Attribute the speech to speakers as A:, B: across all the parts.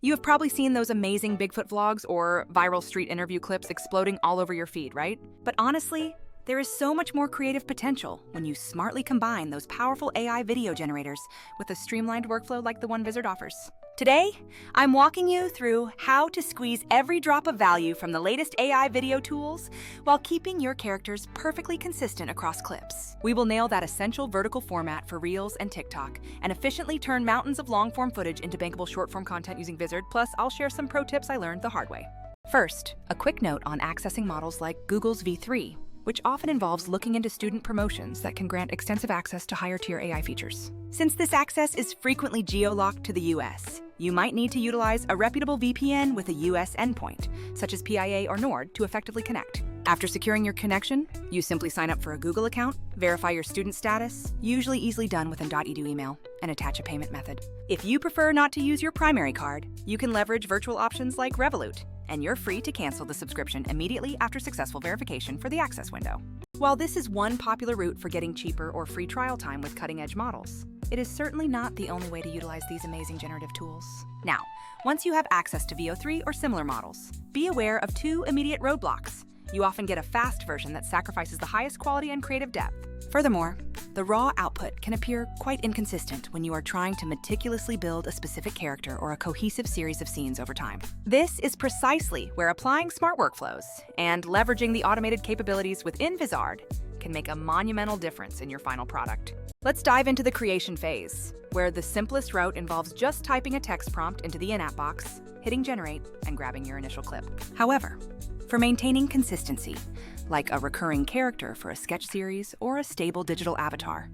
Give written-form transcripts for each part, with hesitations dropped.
A: You have probably seen those amazing Bigfoot vlogs or viral street interview clips exploding all over your feed, right? But honestly, there is so much more creative potential when you smartly combine those powerful AI video generators with a streamlined workflow like the one Vizard offers. Today, I'm walking you through how to squeeze every drop of value from the latest AI video tools while keeping your characters perfectly consistent across clips. We will nail that essential vertical format for Reels and TikTok and efficiently turn mountains of long-form footage into bankable short-form content using Vizard, plus I'll share some pro tips I learned the hard way. First, a quick note on accessing models like Google's V3, which often involves looking into student promotions that can grant extensive access to higher-tier AI features. Since this access is frequently geo-locked to the US, you might need to utilize a reputable VPN with a US endpoint, such as PIA or Nord, to effectively connect. After securing your connection, you simply sign up for a Google account, verify your student status, usually easily done with an .edu email, and attach a payment method. If you prefer not to use your primary card, you can leverage virtual options like Revolut, and you're free to cancel the subscription immediately after successful verification for the access window. While this is one popular route for getting cheaper or free trial time with cutting-edge models, it is certainly not the only way to utilize these amazing generative tools. Now, once you have access to VO3 or similar models, be aware of two immediate roadblocks. You often get a fast version that sacrifices the highest quality and creative depth. Furthermore, the raw output can appear quite inconsistent when you are trying to meticulously build a specific character or a cohesive series of scenes over time. This is precisely where applying smart workflows and leveraging the automated capabilities within Vizard can make a monumental difference in your final product. Let's dive into the creation phase, where the simplest route involves just typing a text prompt into the in-app box, hitting generate, and grabbing your initial clip. However, for maintaining consistency, like a recurring character for a sketch series or a stable digital avatar,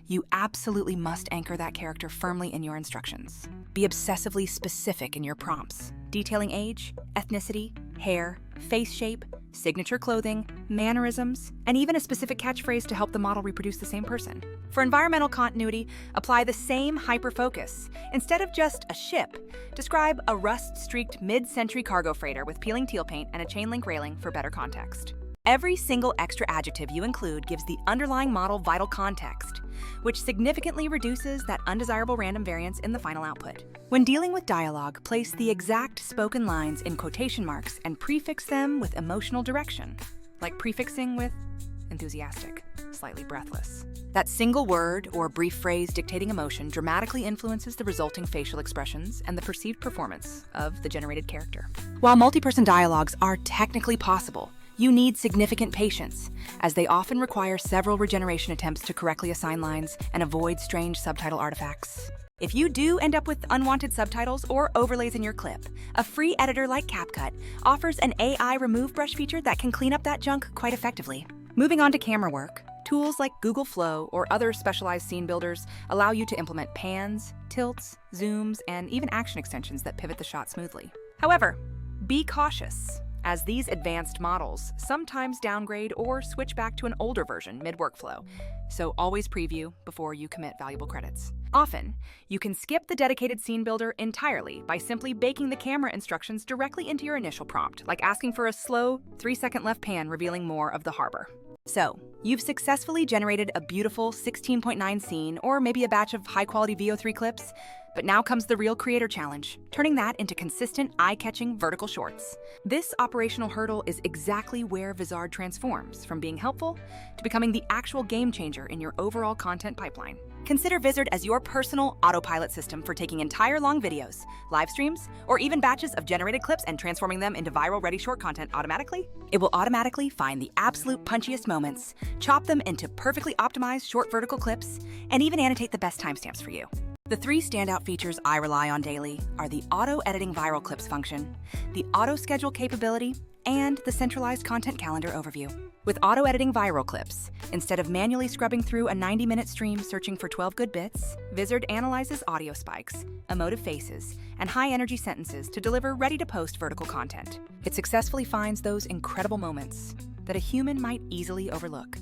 A: you absolutely must anchor that character firmly in your instructions. Be obsessively specific in your prompts, detailing age, ethnicity, hair, face shape, signature clothing, mannerisms, and even a specific catchphrase to help the model reproduce the same person. For environmental continuity, apply the same hyper-focus. Instead of just a ship, describe a rust-streaked mid-century cargo freighter with peeling teal paint and a chain-link railing for better context. Every single extra adjective you include gives the underlying model vital context, which significantly reduces that undesirable random variance in the final output. When dealing with dialogue, place the exact spoken lines in quotation marks and prefix them with emotional direction, like prefixing with enthusiastic, slightly breathless. That single word or brief phrase dictating emotion dramatically influences the resulting facial expressions and the perceived performance of the generated character. While multi-person dialogues are technically possible, you need significant patience, as they often require several regeneration attempts to correctly assign lines and avoid strange subtitle artifacts. If you do end up with unwanted subtitles or overlays in your clip, a free editor like CapCut offers an AI remove brush feature that can clean up that junk quite effectively. Moving on to camera work, tools like Google Flow or other specialized scene builders allow you to implement pans, tilts, zooms, and even action extensions that pivot the shot smoothly. However, be cautious, as these advanced models sometimes downgrade or switch back to an older version mid-workflow, so always preview before you commit valuable credits. Often, you can skip the dedicated scene builder entirely by simply baking the camera instructions directly into your initial prompt, like asking for a slow 3-second left pan revealing more of the harbor. So, you've successfully generated a beautiful 16.9 scene or maybe a batch of high-quality VO3 clips, but now comes the real creator challenge, turning that into consistent, eye-catching vertical shorts. This operational hurdle is exactly where Vizard transforms from being helpful to becoming the actual game changer in your overall content pipeline. Consider Vizard as your personal autopilot system for taking entire long videos, live streams, or even batches of generated clips and transforming them into viral-ready short content automatically. It will automatically find the absolute punchiest moments, chop them into perfectly optimized short vertical clips, and even annotate the best timestamps for you. The three standout features I rely on daily are the auto-editing viral clips function, the auto-schedule capability, and the centralized content calendar overview. With auto-editing viral clips, instead of manually scrubbing through a 90-minute stream searching for 12 good bits, Vizard analyzes audio spikes, emotive faces, and high-energy sentences to deliver ready-to-post vertical content. It successfully finds those incredible moments that a human might easily overlook.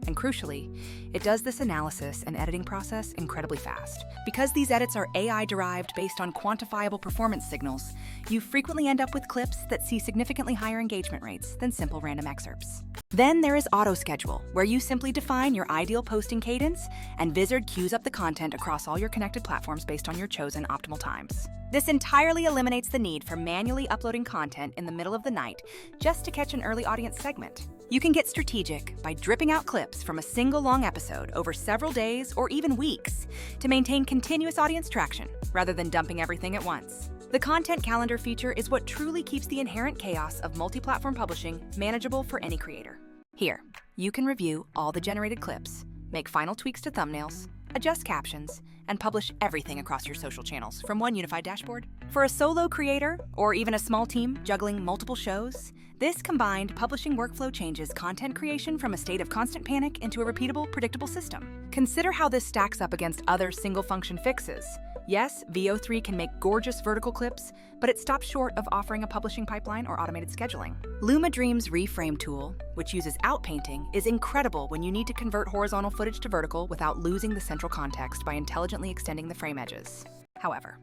A: And crucially, it does this analysis and editing process incredibly fast. Because these edits are AI-derived based on quantifiable performance signals, you frequently end up with clips that see significantly higher engagement rates than simple random excerpts. Then there is auto-schedule, where you simply define your ideal posting cadence, and Vizard queues up the content across all your connected platforms based on your chosen optimal times. This entirely eliminates the need for manually uploading content in the middle of the night just to catch an early audience segment. You can get strategic by dripping out clips from a single long episode over several days or even weeks to maintain continuous audience traction rather than dumping everything at once. The content calendar feature is what truly keeps the inherent chaos of multi-platform publishing manageable for any creator. Here, you can review all the generated clips, make final tweaks to thumbnails, adjust captions, and publish everything across your social channels from one unified dashboard. For a solo creator, or even a small team juggling multiple shows, this combined publishing workflow changes content creation from a state of constant panic into a repeatable, predictable system. Consider how this stacks up against other single-function fixes. Yes, VO3 can make gorgeous vertical clips, but it stops short of offering a publishing pipeline or automated scheduling. Luma Dream's reframe tool, which uses outpainting, is incredible when you need to convert horizontal footage to vertical without losing the central context by intelligently extending the frame edges. However,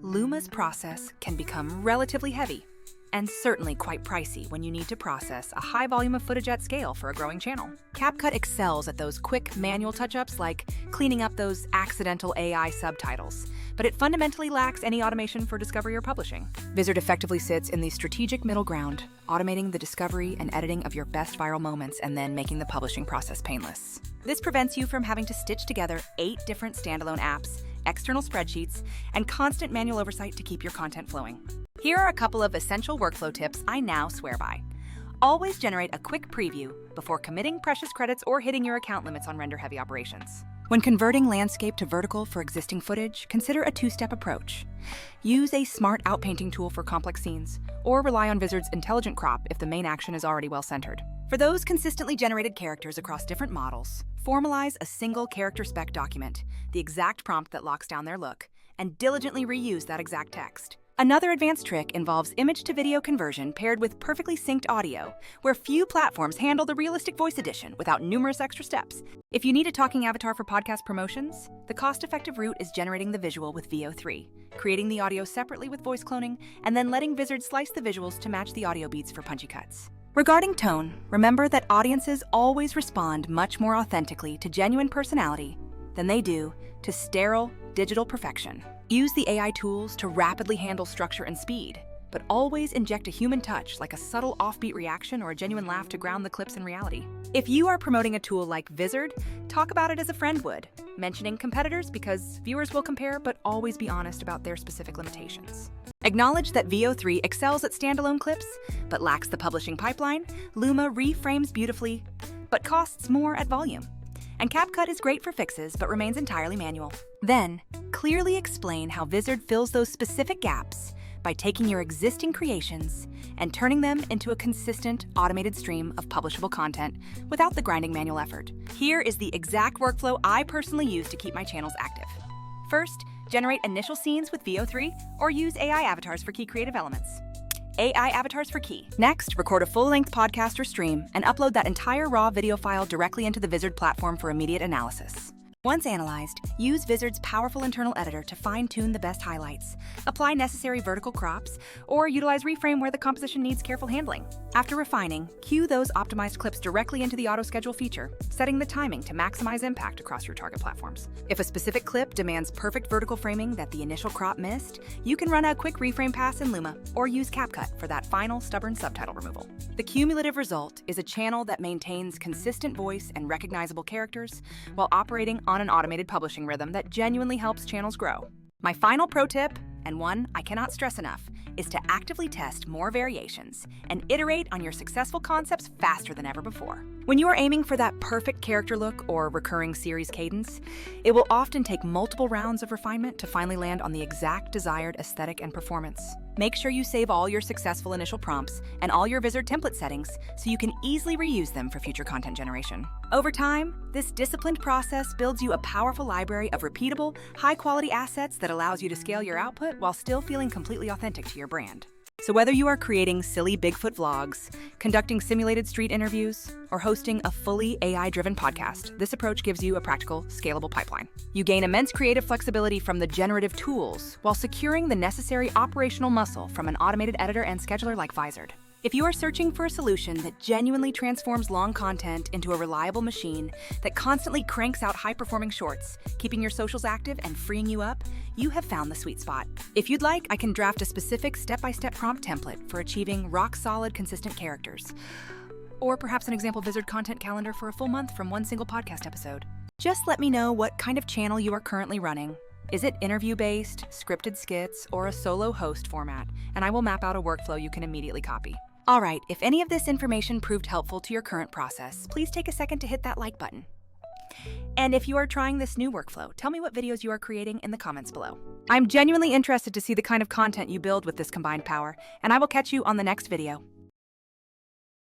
A: Luma's process can become relatively heavy, and certainly quite pricey when you need to process a high volume of footage at scale for a growing channel. CapCut excels at those quick manual touch-ups like cleaning up those accidental AI subtitles, but it fundamentally lacks any automation for discovery or publishing. Vizard effectively sits in the strategic middle ground, automating the discovery and editing of your best viral moments and then making the publishing process painless. This prevents you from having to stitch together 8 different standalone apps, external spreadsheets, and constant manual oversight to keep your content flowing. Here are a couple of essential workflow tips I now swear by. Always generate a quick preview before committing precious credits or hitting your account limits on render-heavy operations. When converting landscape to vertical for existing footage, consider a 2-step approach. Use a smart outpainting tool for complex scenes, or rely on Vizard's intelligent crop if the main action is already well-centered. For those consistently generated characters across different models, formalize a single character spec document, the exact prompt that locks down their look, and diligently reuse that exact text. Another advanced trick involves image-to-video conversion paired with perfectly synced audio, where few platforms handle the realistic voice addition without numerous extra steps. If you need a talking avatar for podcast promotions, the cost-effective route is generating the visual with VO3, creating the audio separately with voice cloning, and then letting Vizard slice the visuals to match the audio beats for punchy cuts. Regarding tone, remember that audiences always respond much more authentically to genuine personality than they do to sterile digital perfection. Use the AI tools to rapidly handle structure and speed, but always inject a human touch like a subtle offbeat reaction or a genuine laugh to ground the clips in reality. If you are promoting a tool like Vizard, talk about it as a friend would, mentioning competitors because viewers will compare but always be honest about their specific limitations. Acknowledge that VO3 excels at standalone clips, but lacks the publishing pipeline. Luma reframes beautifully, but costs more at volume. And CapCut is great for fixes, but remains entirely manual. Then, clearly explain how Vizard fills those specific gaps by taking your existing creations and turning them into a consistent, automated stream of publishable content without the grinding manual effort. Here is the exact workflow I personally use to keep my channels active. First, generate initial scenes with VO3 or use AI avatars for key creative elements. AI avatars for key. Next, record a full-length podcast or stream and upload that entire raw video file directly into the Vizard platform for immediate analysis. Once analyzed, use Vizard's powerful internal editor to fine-tune the best highlights, apply necessary vertical crops, or utilize reframe where the composition needs careful handling. After refining, cue those optimized clips directly into the auto-schedule feature, setting the timing to maximize impact across your target platforms. If a specific clip demands perfect vertical framing that the initial crop missed, you can run a quick reframe pass in Luma or use CapCut for that final stubborn subtitle removal. The cumulative result is a channel that maintains consistent voice and recognizable characters while operating on an automated publishing rhythm that genuinely helps channels grow. My final pro tip, and one I cannot stress enough, is to actively test more variations and iterate on your successful concepts faster than ever before. When you are aiming for that perfect character look or recurring series cadence, it will often take multiple rounds of refinement to finally land on the exact desired aesthetic and performance. Make sure you save all your successful initial prompts and all your Vizard template settings so you can easily reuse them for future content generation. Over time, this disciplined process builds you a powerful library of repeatable, high-quality assets that allows you to scale your output while still feeling completely authentic to your brand. So whether you are creating silly Bigfoot vlogs, conducting simulated street interviews, or hosting a fully AI-driven podcast, this approach gives you a practical, scalable pipeline. You gain immense creative flexibility from the generative tools while securing the necessary operational muscle from an automated editor and scheduler like Vizard. If you are searching for a solution that genuinely transforms long content into a reliable machine that constantly cranks out high-performing shorts, keeping your socials active and freeing you up, you have found the sweet spot. If you'd like, I can draft a specific step-by-step prompt template for achieving rock-solid, consistent characters. Or perhaps an example Vizard content calendar for a full month from one single podcast episode. Just let me know what kind of channel you are currently running. Is it interview-based, scripted skits, or a solo host format? And I will map out a workflow you can immediately copy. All right, if any of this information proved helpful to your current process, please take a second to hit that like button. And if you are trying this new workflow, tell me what videos you are creating in the comments below. I'm genuinely interested to see the kind of content you build with this combined power, and I will catch you on the next video.